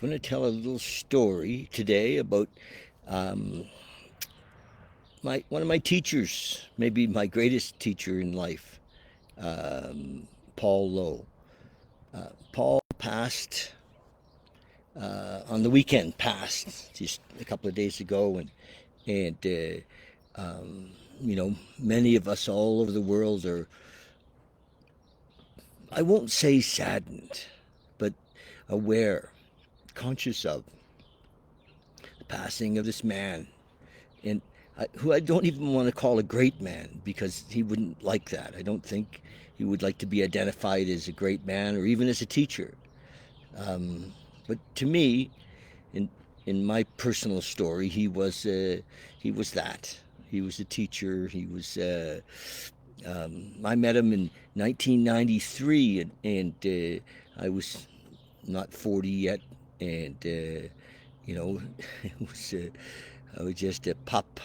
going to tell a little story today about um, my one of my teachers, maybe my greatest teacher in life, Paul Lowe. Paul passed on the weekend, passed just a couple of days ago, and many of us all over the world are, I won't say saddened, but aware, conscious of the passing of this man and who I don't even want to call a great man because he wouldn't like that. I don't think he would like to be identified as a great man or even as a teacher. But to me, in in my personal story, he was that. He was a teacher. I met him in 1993, and I was not 40 yet, and it was I was just a pup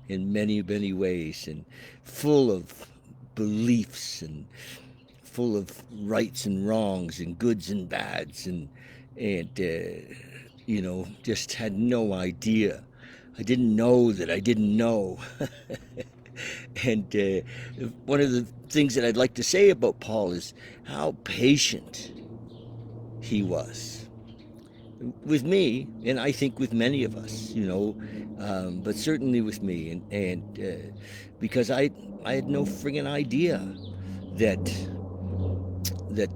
in many, many ways, and full of beliefs and full of rights and wrongs and goods and bads, and just had no idea. I didn't know that I didn't know. And one of the things that I'd like to say about Paul is how patient he was with me, and I think with many of us, but certainly with me, and because I had no friggin' idea that that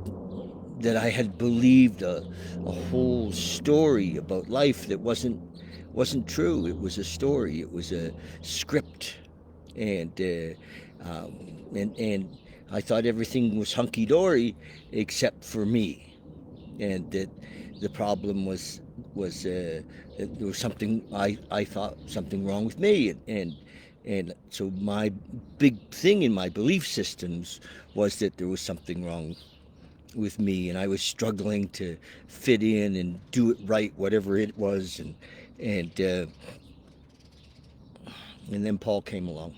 that I had believed a whole story about life that wasn't true. It was a story. It was a script, and I thought everything was hunky dory except for me, and that the problem was that there was something I thought something wrong with me, and so my big thing in my belief systems was that there was something wrong with me, and I was struggling to fit in and do it right, whatever it was, and uh, and then Paul came along,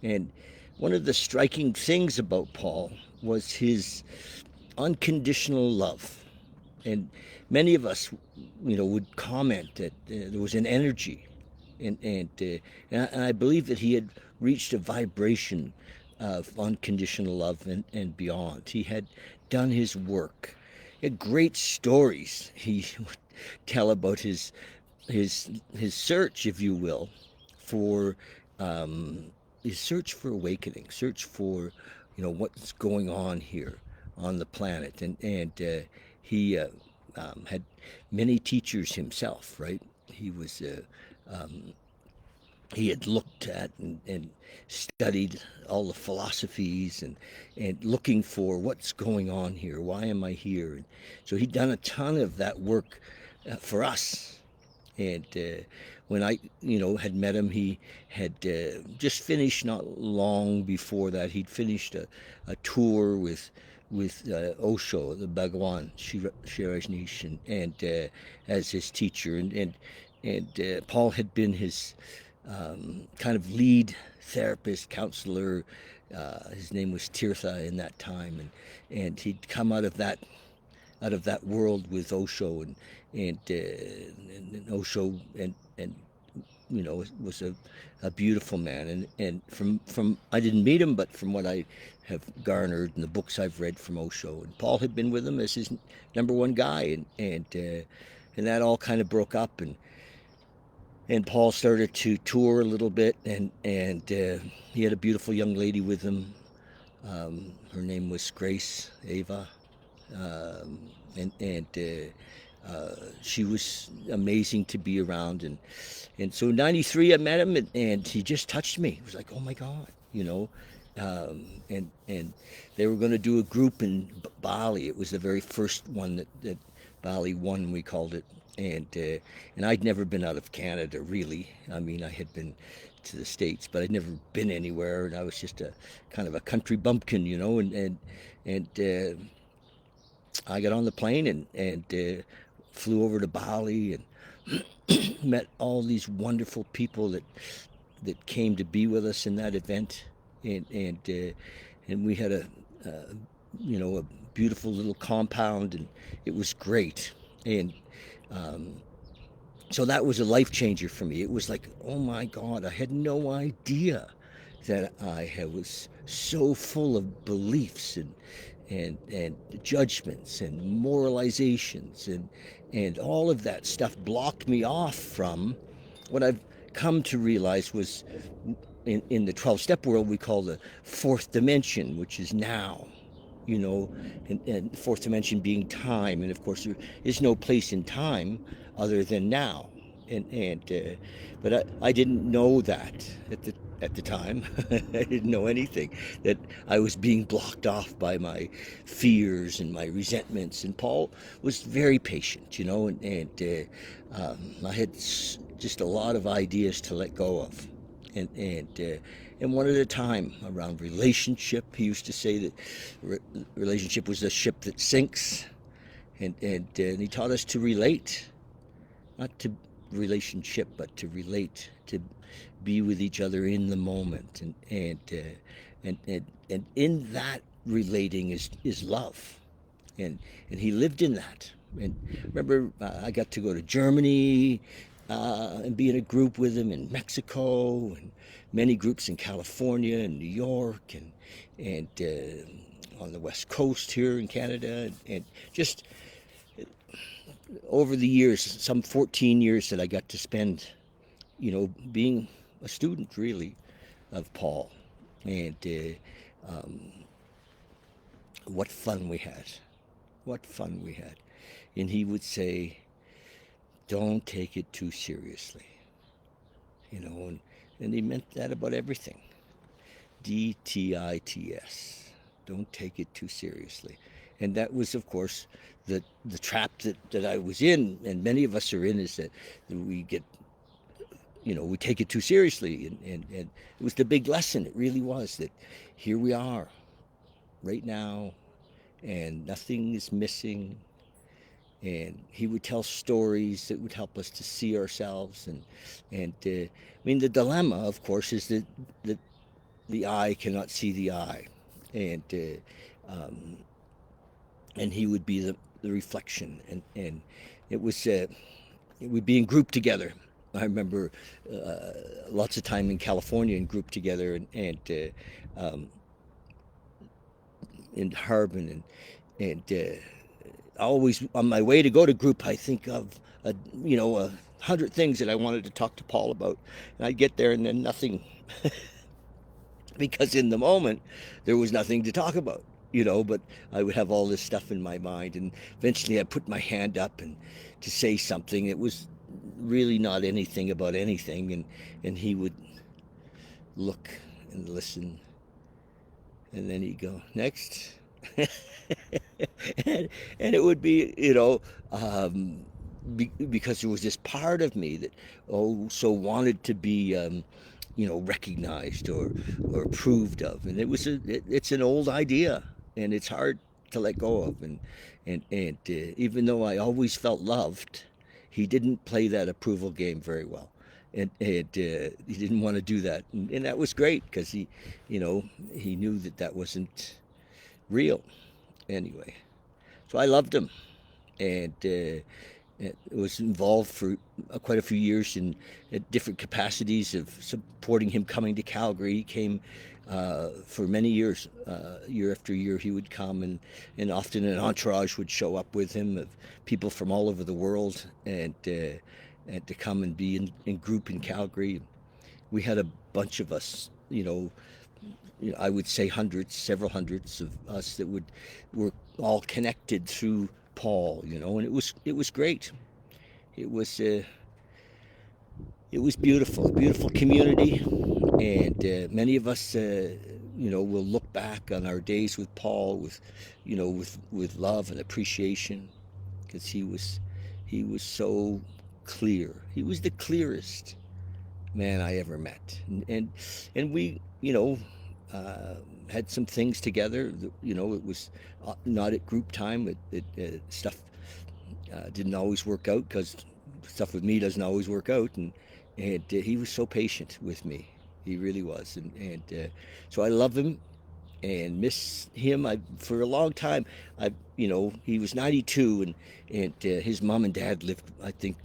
and one of the striking things about Paul was his unconditional love. And many of us, would comment that there was an energy, and I believe that he had reached a vibration of unconditional love and beyond. He had done his work. He had great stories. He would tell about his search, if you will, for um, his search for awakening, search for what's going on here on the planet, and he had many teachers himself. Right, he had looked at and studied all the philosophies and looking for what's going on here. Why am I here? And so he'd done a ton of that work for us. And when I, had met him, he had just finished not long before that. He'd finished a tour with Osho, the Bhagwan Srirajneesh, and as his teacher, and Paul had been his kind of lead therapist, counselor. His name was Tirtha in that time, and he'd come out of that world with Osho, and Osho, and was a beautiful man, and from I didn't meet him, but from what I have garnered and the books I've read from Osho, and Paul had been with him as his number one guy, and that all kind of broke up, and Paul started to tour a little bit, and he had a beautiful young lady with him. Her name was Grace Ava, and she was amazing to be around. And so in '93 I met him, and he just touched me. It was like, oh my God, and they were going to do a group in Bali. It was the very first one that Bali One, we called it, and I'd never been out of Canada really. I mean, I had been to the States, but I'd never been anywhere, and I was just a kind of a country bumpkin, and I got on the plane and flew over to Bali and met all these wonderful people that came to be with us in that event, and we had a beautiful little compound, and it was great. And So that was a life changer for me. It was like, oh my God, I had no idea that was so full of beliefs and judgments and moralizations and all of that stuff blocked me off from what I've come to realize was in the 12 step world we call the fourth dimension, which is now, and fourth dimension being time. And of course, there is no place in time other than now. But I didn't know that at the time. I didn't know anything, that I was being blocked off by my fears and my resentments. And Paul was very patient, I had just a lot of ideas to let go of. And one at a time around relationship. He used to say that relationship was a ship that sinks, and he taught us to relate, not to relationship, but to relate, to be with each other in the moment, and in that relating is love, and he lived in that. And remember, I got to go to Germany and be in a group with him in Mexico, and many groups in California and New York, and on the West Coast here in Canada, and just over the years, some 14 years that I got to spend, being a student really of Paul, and what fun we had, what fun we had. And he would say, don't take it too seriously, and he meant that about everything. DTITS, don't take it too seriously. And that was, of course, the trap that I was in, and many of us are in, is that we get, we take it too seriously. And it was the big lesson. It really was, that here we are right now, and nothing is missing. And he would tell stories that would help us to see ourselves. And I mean, the dilemma, of course, is that the eye cannot see the eye. And and he would be the reflection, and it would be in group together. I remember lots of time in California in group together, in Harbin, and always on my way to go to group, I think of 100 things that I wanted to talk to Paul about, and I'd get there and then nothing, because in the moment there was nothing to talk about. But I would have all this stuff in my mind, and eventually I put my hand up and to say something. It was really not anything about anything, and he would look and listen, and then he'd go, next. and it would be, because there was this part of me that so wanted to be recognized or approved of, and it's an old idea, and it's hard to let go of, and even though I always felt loved, he didn't play that approval game very well, and he didn't want to do that, and that was great, because he knew that wasn't real anyway. So I loved him, and was involved for quite a few years in different capacities of supporting him coming to Calgary. He came for many years, year after year he would come, and often an entourage would show up with him of people from all over the world, and to come and be in group in Calgary. We had a bunch of us, I would say several hundreds of us that were all connected through Paul, and it was great. It was beautiful, a beautiful community, and many of us, will look back on our days with Paul with love and appreciation, because he was so clear. He was the clearest man I ever met, and we, had some things together. It was not at group time. Stuff didn't always work out, because stuff with me doesn't always work out, and he was so patient with me. He really was, and so I love him, and miss him. I for a long time. He was 92, and his mom and dad lived, I think,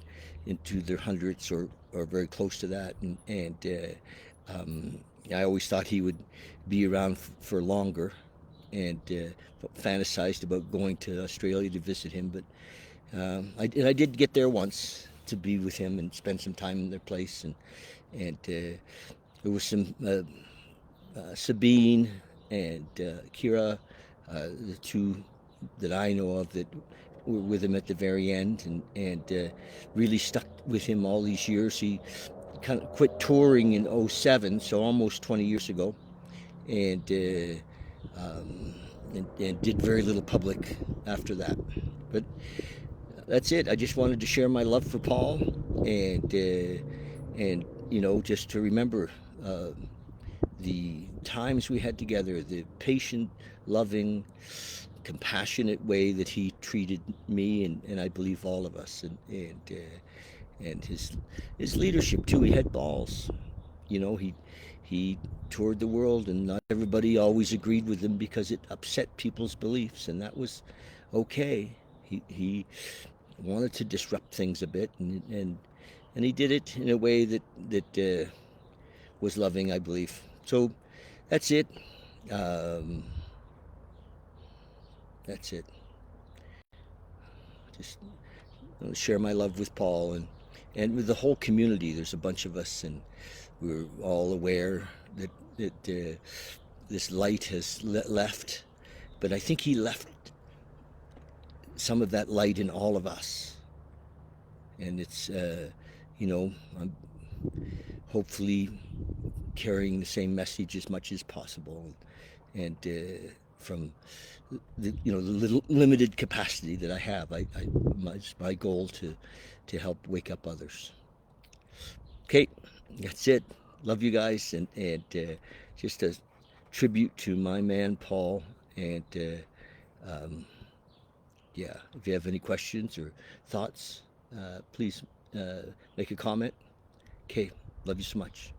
into their hundreds or very close to that, and I always thought he would be around for longer, and fantasized about going to Australia to visit him. But I did get there once to be with him and spend some time in their place, and there was some Sabine and Kira, the two that I know of that were with him at the very end, and really stuck with him all these years. He kind of quit touring in '07, so almost 20 years ago, and did very little public after that. But that's it. I just wanted to share my love for Paul, and just to remember uh, the times we had together, the patient, loving, compassionate way that he treated me, and I believe all of us, and his leadership too. He had balls. He toured the world, and not everybody always agreed with him because it upset people's beliefs, and that was okay. He wanted to disrupt things a bit, and he did it in a way that was loving, I believe. So that's it. Um, that's it. Just share my love with Paul and with the whole community. There's a bunch of us, and we're all aware that this light has left, but I think he left some of that light in all of us, and it's I'm hopefully carrying the same message as much as possible, and from the little limited capacity that I have, it's my goal to help wake up others. Okay, that's it. Love you guys, and just a tribute to my man Paul. And yeah, if you have any questions or thoughts, please make a comment. Okay, love you so much.